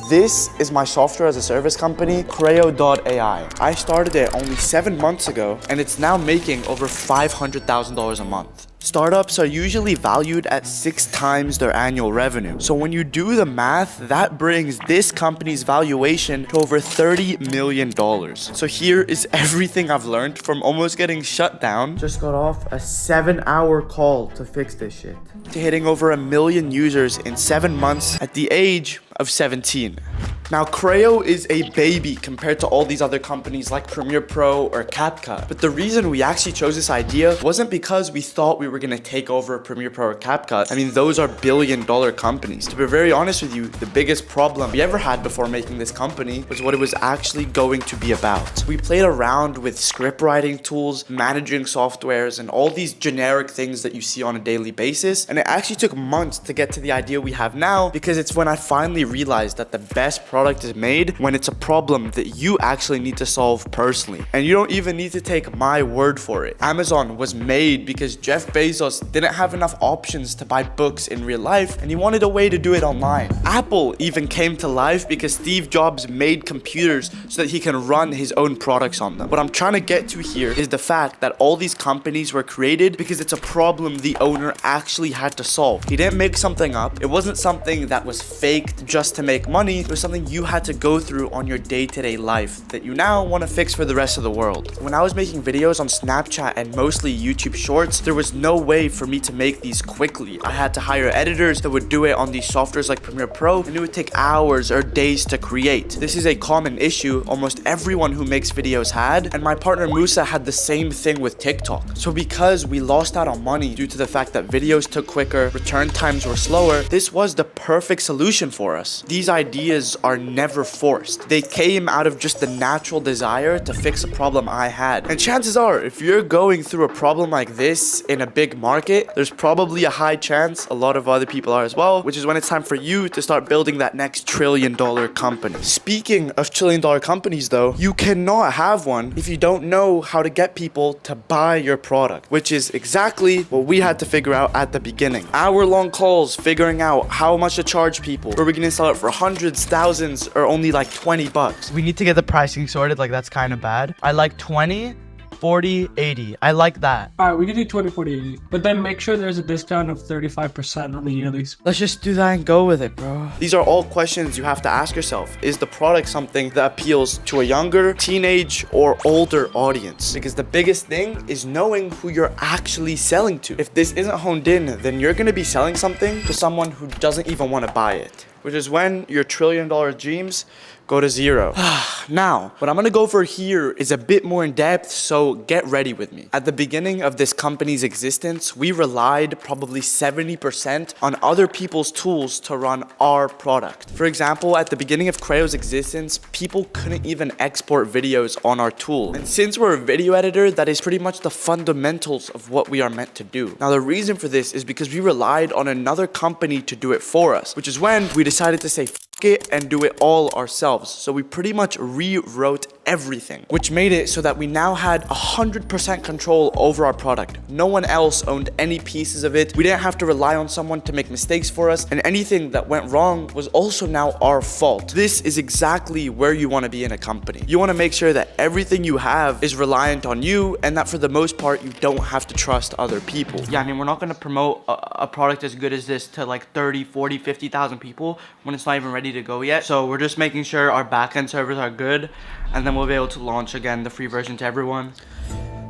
This is my software as a service company, Creo.ai. I started it only 7 months ago, and it's now making over $500,000 a month. Startups are usually valued at 6 times their annual revenue. So when you do the math, that brings this company's valuation to over $30 million. So here is everything I've learned from almost getting shut down. Just got off a 7-hour call to fix this shit. To hitting over 1 million users in 7 months at the age of 17. Now, Creo is a baby compared to all these other companies like Premiere Pro or CapCut. But the reason we actually chose this idea wasn't because we thought we were gonna take over Premiere Pro or CapCut. I mean, those are billion-dollar companies. To be very honest with you, the biggest problem we ever had before making this company was what it was actually going to be about. We played around with script writing tools, managing softwares, and all these generic things that you see on a daily basis. And it actually took months to get to the idea we have now, because it's when I finally realized that the best product is made when it's a problem that you actually need to solve personally. And you don't even need to take my word for it. Amazon was made because Jeff Bezos didn't have enough options to buy books in real life, and he wanted a way to do it online. Apple even came to life because Steve Jobs made computers so that he can run his own products on them. What I'm trying to get to here is the fact that all these companies were created because it's a problem the owner actually had to solve. He didn't make something up. It wasn't something that was faked just to make money. It was something you had to go through on your day-to-day life that you now want to fix for the rest of the world. When I was making videos on Snapchat and mostly YouTube Shorts, there was no way for me to make these quickly. I had to hire editors that would do it on these softwares like Premiere Pro, and it would take hours or days to create. This is a common issue almost everyone who makes videos had, and my partner Musa had the same thing with TikTok. So because we lost out on money due to the fact that videos took quicker, return times were slower, this was the perfect solution for us. These ideas are never forced. They came out of just the natural desire to fix a problem I had. And chances are, if you're going through a problem like this in a big market, there's probably a high chance a lot of other people are as well, which is when it's time for you to start building that next trillion-dollar company. Speaking of trillion-dollar companies though, you cannot have one if you don't know how to get people to buy your product, which is exactly what we had to figure out at the beginning. Hour-long calls figuring out how much to charge people. Were we gonna sell it for hundreds, thousands, or only like 20 bucks? We need to get the pricing sorted. Like, that's kind of bad. I like 20, 40, 80. I like that. All right, we can do 20, 40, 80. But then make sure there's a discount of 35% on the yearlies. Let's just do that and go with it, bro. These are all questions you have to ask yourself. Is the product something that appeals to a younger, teenage, or older audience? Because the biggest thing is knowing who you're actually selling to. If this isn't honed in, then you're gonna be selling something to someone who doesn't even want to buy it, which is when your trillion-dollar dreams go to zero. Now, what I'm gonna go for here is a bit more in depth, so get ready with me. At the beginning of this company's existence, we relied probably 70% on other people's tools to run our product. For example, at the beginning of Creo's existence, people couldn't even export videos on our tool. And since we're a video editor, that is pretty much the fundamentals of what we are meant to do. Now, the reason for this is because we relied on another company to do it for us, which is when we decided to say f it and do it all ourselves. So we pretty much rewrote everything, which made it so that we now had 100% control over our product. No one else owned any pieces of it. We didn't have to rely on someone to make mistakes for us, and anything that went wrong was also now our fault. This is exactly where you want to be in a company. You want to make sure that everything you have is reliant on you, and that for the most part, you don't have to trust other people. Yeah, I mean, we're not going to promote a product as good as this to like 30, 40, 50,000 people when it's not even ready to go yet. So we're just making sure our backend servers are good, and then we'll be able to launch again the free version to everyone.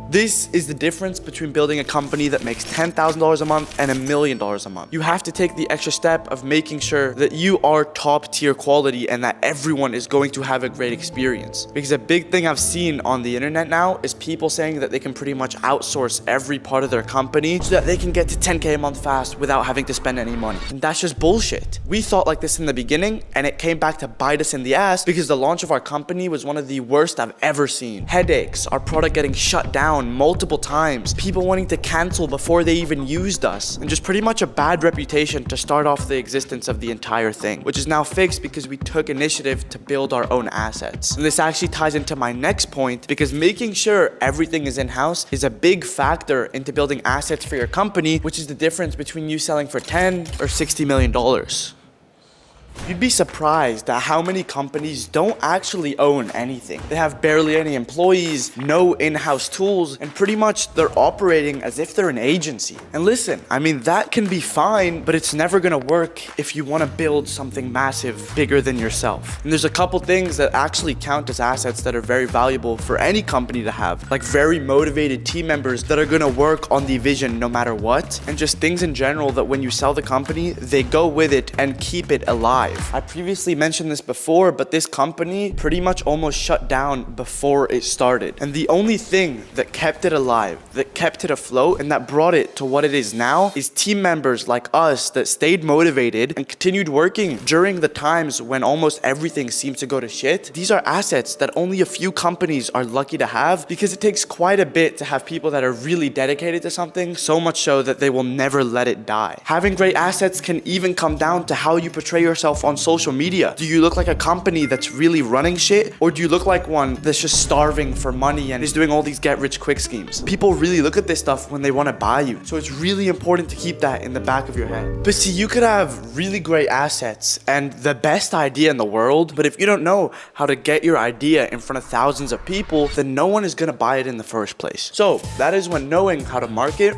This is the difference between building a company that makes $10,000 a month and $1 million a month. You have to take the extra step of making sure that you are top tier quality and that everyone is going to have a great experience. Because a big thing I've seen on the internet now is people saying that they can pretty much outsource every part of their company so that they can get to 10K a month fast without having to spend any money. And that's just bullshit. We thought like this in the beginning, and it came back to bite us in the ass because the launch of our company was one of the worst I've ever seen. Headaches, our product getting shut down multiple times, people wanting to cancel before they even used us, and just pretty much a bad reputation to start off the existence of the entire thing, which is now fixed because we took initiative to build our own assets. And this actually ties into my next point, because making sure everything is in-house is a big factor into building assets for your company, which is the difference between you selling for $10 or $60 million. You'd be surprised at how many companies don't actually own anything. They have barely any employees, no in-house tools, and pretty much they're operating as if they're an agency. And listen, I mean, that can be fine, but it's never gonna work if you wanna build something massive, bigger than yourself. And there's a couple things that actually count as assets that are very valuable for any company to have, like very motivated team members that are gonna work on the vision no matter what, and just things in general that when you sell the company, they go with it and keep it alive. I previously mentioned this before, but this company pretty much almost shut down before it started. And the only thing that kept it alive, that kept it afloat, and that brought it to what it is now is team members like us that stayed motivated and continued working during the times when almost everything seems to go to shit. These are assets that only a few companies are lucky to have because it takes quite a bit to have people that are really dedicated to something, so much so that they will never let it die. Having great assets can even come down to how you portray yourself on social media. Do you look like a company that's really running shit, or do you look like one that's just starving for money and is doing all these get rich quick schemes? People really look at this stuff when they want to buy you, so it's really important to keep that in the back of your head. But see, you could have really great assets and the best idea in the world, but if you don't know how to get your idea in front of thousands of people, then no one is going to buy it in the first place. So that is when knowing how to market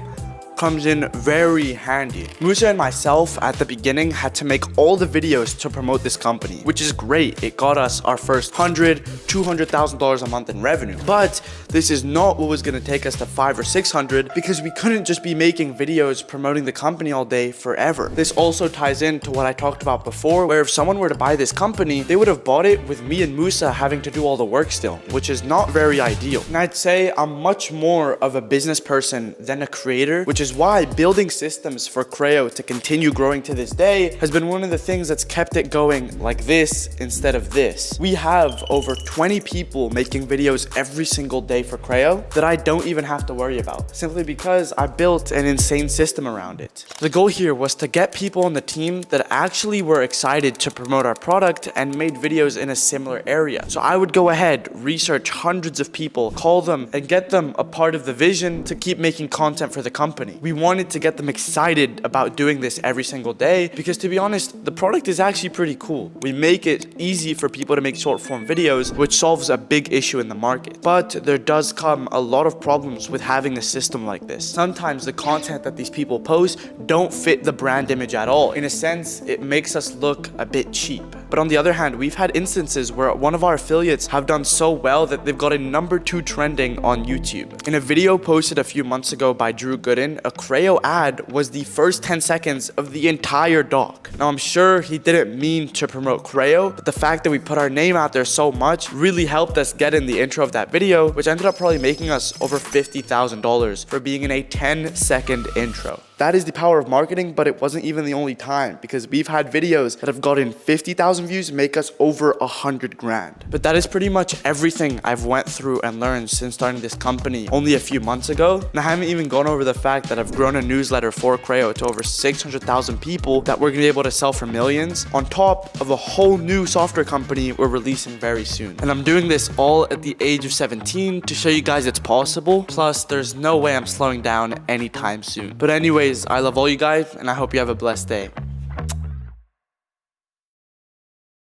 comes in very handy. Musa and myself at the beginning had to make all the videos to promote this company, which is great. It got us our first $100,000, $200,000 a month in revenue. But this is not what was gonna take us to 500 or 600 because we couldn't just be making videos promoting the company all day forever. This also ties into what I talked about before, where if someone were to buy this company, they would have bought it with me and Musa having to do all the work still, which is not very ideal. And I'd say I'm much more of a business person than a creator, which is why building systems for Creo to continue growing to this day has been one of the things that's kept it going like this instead of this. We have over 20 people making videos every single day for Creo that I don't even have to worry about, simply because I built an insane system around it. The goal here was to get people on the team that actually were excited to promote our product and made videos in a similar area. So I would go ahead, research hundreds of people, call them, and get them a part of the vision to keep making content for the company. We wanted to get them excited about doing this every single day because, to be honest, the product is actually pretty cool. We make it easy for people to make short form videos, which solves a big issue in the market. But there does come a lot of problems with having a system like this. Sometimes the content that these people post don't fit the brand image at all. In a sense, it makes us look a bit cheap. But on the other hand, we've had instances where one of our affiliates have done so well that they've got a #2 trending on YouTube. In a video posted a few months ago by Drew Gooden, a Creo ad was the first 10 seconds of the entire doc. Now, I'm sure he didn't mean to promote Creo, but the fact that we put our name out there so much really helped us get in the intro of that video, which ended up probably making us over $50,000 for being in a 10-second intro. That is the power of marketing, but it wasn't even the only time, because we've had videos that have gotten 50,000 views make us over 100 grand. But that is pretty much everything I've went through and learned since starting this company only a few months ago. And I haven't even gone over the fact that I've grown a newsletter for Creo to over 600,000 people that we're gonna be able to sell for millions, on top of a whole new software company we're releasing very soon. And I'm doing this all at the age of 17 to show you guys it's possible. Plus, there's no way I'm slowing down anytime soon. But anyways, I love all you guys, and I hope you have a blessed day.